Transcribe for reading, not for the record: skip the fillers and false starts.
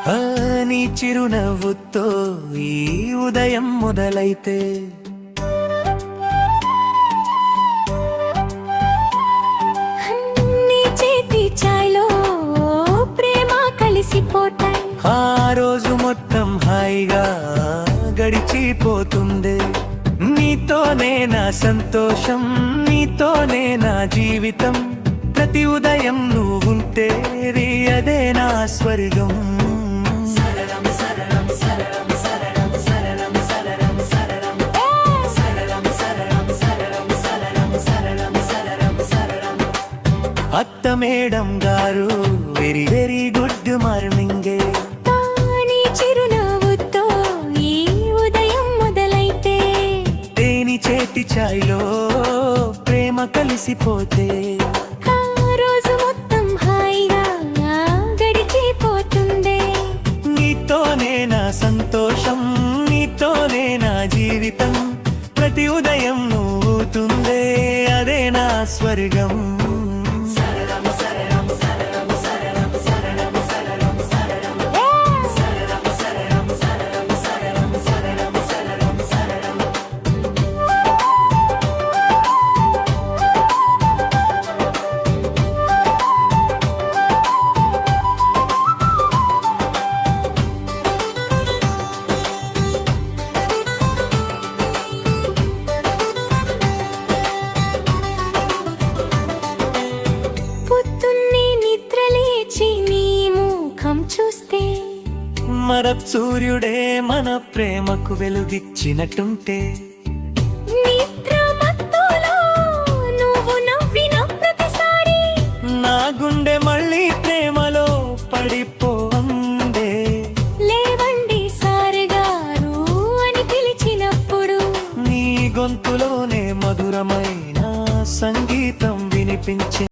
నీ చిరునవ్వుతో ఈ ఉదయం మొదలైతే నీ చేతి చాయ్లో ప్రేమ కలిసిపోతాయి. ఆ రోజు మొత్తం హాయిగా గడిచిపోతుంది. నీతోనే నా సంతోషం, నీతోనే నా జీవితం. ప్రతి ఉదయం నువ్వుంటే అదే నా స్వర్గం. అత్త మేడం గారు వెరీ వెరీ గుడ్ మార్నింగ్. నీ చిరునవ్వుతో ఈ ఉదయం మొదలైతే తేని చేతి చాయ్లో ప్రేమ కలిసిపోతే ఆ రోజు మొత్తం హాయిగా గడిచిపోతుంది. నీతోనే నా సంతోషం, నీతోనే నా జీవితం. ప్రతి ఉదయం నువ్వుతుందే అదే నా స్వర్గం. చూస్తే మరప్ సూర్యుడే మన ప్రేమకు వెలుగిచ్చినట్టుంటే నిద్ర మత్తులో నువ్వు నవ్విన ప్రతిసారి నా గుండె మళ్ళీ ప్రేమలో పడిపోందే. లేవండి సార్ గారు అని పిలిచినప్పుడు నీ గొంతులోనే మధురమైన సంగీతం వినిపించే